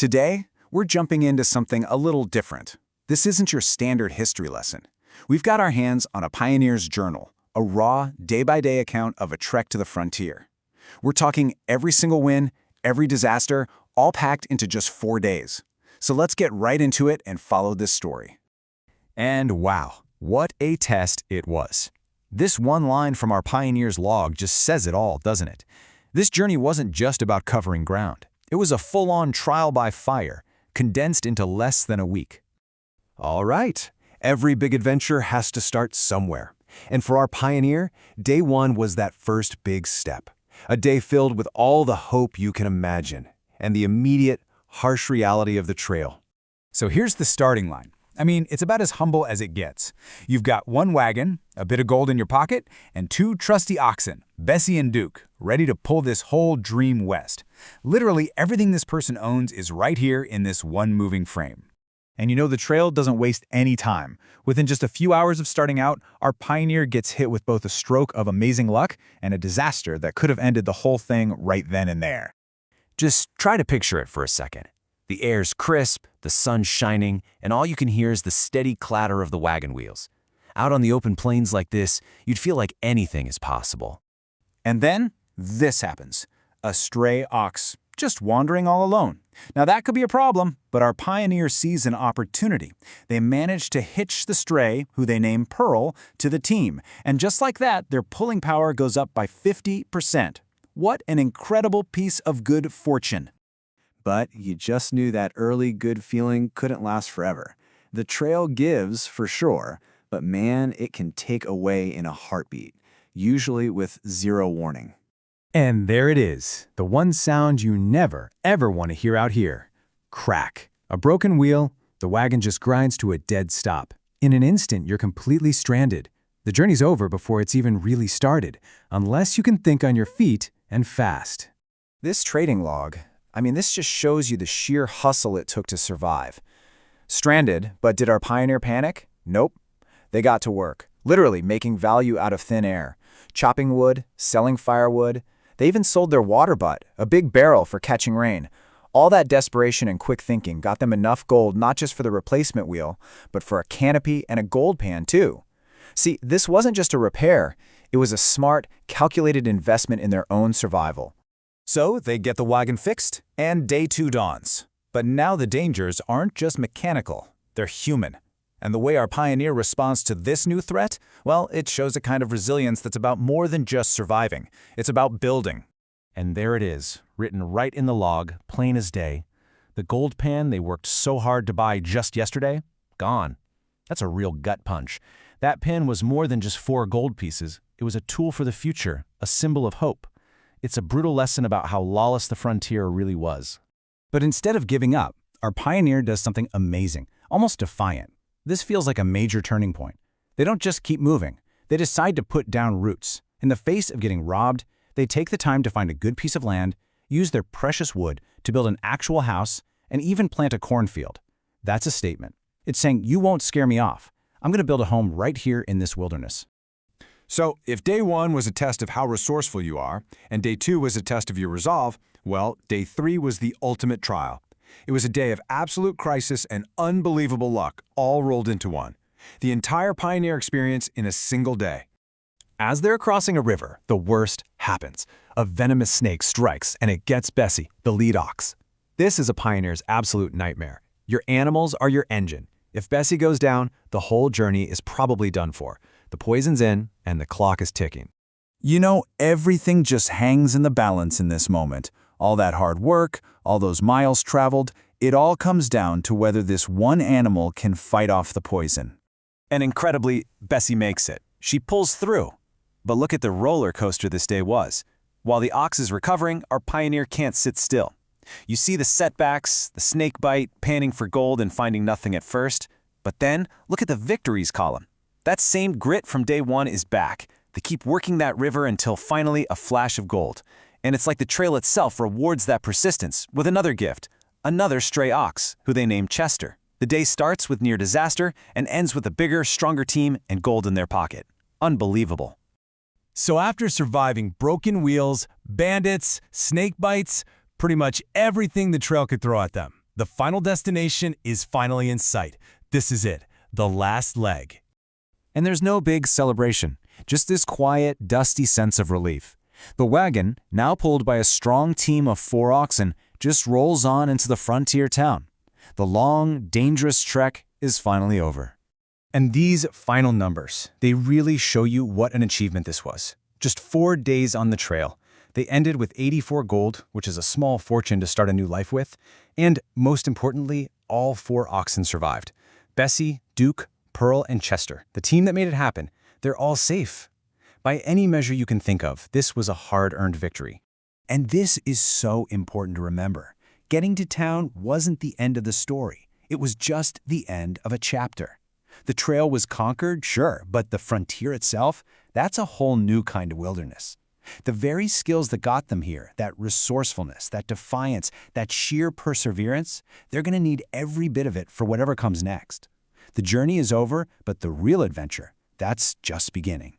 Today, we're jumping into something a little different. This isn't your standard history lesson. We've got our hands on a pioneer's journal, a raw, day-by-day account of a trek to the frontier. We're talking every single win, every disaster, all packed into just 4 days. So let's get right into it and follow this story. And wow, what a test it was. This one line from our pioneer's log just says it all, doesn't it? This journey wasn't just about covering ground. It was a full-on trial by fire, condensed into less than a week. All right, every big adventure has to start somewhere. And for our pioneer, day one was that first big step. A day filled with all the hope you can imagine, and the immediate, harsh reality of the trail. So here's the starting line. I mean, it's about as humble as it gets. You've got one wagon, a bit of gold in your pocket, and 2 trusty oxen, Bessie and Duke, ready to pull this whole dream west. Literally everything this person owns is right here in this one moving frame. And you know the trail doesn't waste any time. Within just a few hours of starting out, our pioneer gets hit with both a stroke of amazing luck and a disaster that could have ended the whole thing right then and there. Just try to picture it for a second. The air's crisp, the sun's shining, and all you can hear is the steady clatter of the wagon wheels. Out on the open plains like this, you'd feel like anything is possible. And then this happens. A stray ox, just wandering all alone. Now that could be a problem, but our pioneer sees an opportunity. They manage to hitch the stray, who they name Pearl, to the team. And just like that, their pulling power goes up by 50%. What an incredible piece of good fortune. But you just knew that early good feeling couldn't last forever. The trail gives, for sure, but man, it can take away in a heartbeat, usually with zero warning. And there it is, the one sound you never, ever want to hear out here. Crack. A broken wheel, the wagon just grinds to a dead stop. In an instant, you're completely stranded. The journey's over before it's even really started, unless you can think on your feet and fast. This trading log, this just shows you the sheer hustle it took to survive. Stranded, but did our pioneer panic? Nope. They got to work, literally making value out of thin air. Chopping wood, selling firewood. They even sold their water butt, a big barrel for catching rain. All that desperation and quick thinking got them enough gold not just for the replacement wheel, but for a canopy and a gold pan too. See, this wasn't just a repair. It was a smart, calculated investment in their own survival. So they get the wagon fixed, and day 2 dawns. But now the dangers aren't just mechanical, they're human. And the way our pioneer responds to this new threat, well, it shows a kind of resilience that's about more than just surviving. It's about building. And there it is, written right in the log, plain as day. The gold pan they worked so hard to buy just yesterday, gone. That's a real gut punch. That pan was more than just 4 gold pieces. It was a tool for the future, a symbol of hope. It's a brutal lesson about how lawless the frontier really was. But instead of giving up, our pioneer does something amazing, almost defiant. This feels like a major turning point. They don't just keep moving. They decide to put down roots. In the face of getting robbed, they take the time to find a good piece of land, use their precious wood to build an actual house, and even plant a cornfield. That's a statement. It's saying, you won't scare me off. I'm going to build a home right here in this wilderness. So, if day 1 was a test of how resourceful you are, and day 2 was a test of your resolve, well, day 3 was the ultimate trial. It was a day of absolute crisis and unbelievable luck, all rolled into one. The entire pioneer experience in a single day. As they're crossing a river, the worst happens. A venomous snake strikes, and it gets Bessie, the lead ox. This is a pioneer's absolute nightmare. Your animals are your engine. If Bessie goes down, the whole journey is probably done for. The poison's in, and the clock is ticking. You know, everything just hangs in the balance in this moment. All that hard work, all those miles traveled, it all comes down to whether this one animal can fight off the poison. And incredibly, Bessie makes it. She pulls through. But look at the roller coaster this day was. While the ox is recovering, our pioneer can't sit still. You see the setbacks, the snake bite, panning for gold and finding nothing at first. But then, look at the victories column. That same grit from day 1 is back. They keep working that river until finally a flash of gold. And it's like the trail itself rewards that persistence with another gift, another stray ox, who they name Chester. The day starts with near disaster and ends with a bigger, stronger team and gold in their pocket. Unbelievable. So after surviving broken wheels, bandits, snake bites, pretty much everything the trail could throw at them, The final destination is finally in sight. This is it, the last leg. And there's no big celebration, just this quiet, dusty sense of relief. The wagon, now pulled by a strong team of 4 oxen, just rolls on into the frontier town. The long, dangerous trek is finally over. And these final numbers, they really show you what an achievement this was. Just 4 days on the trail. They ended with 84 gold, which is a small fortune to start a new life with. And most importantly, all 4 oxen survived. Bessie, Duke, Pearl, and Chester, the team that made it happen, they're all safe. By any measure you can think of, this was a hard-earned victory. And this is so important to remember. Getting to town wasn't the end of the story. It was just the end of a chapter. The trail was conquered, sure, but the frontier itself, that's a whole new kind of wilderness. The very skills that got them here, that resourcefulness, that defiance, that sheer perseverance, they're going to need every bit of it for whatever comes next. The journey is over, but the real adventure, that's just beginning.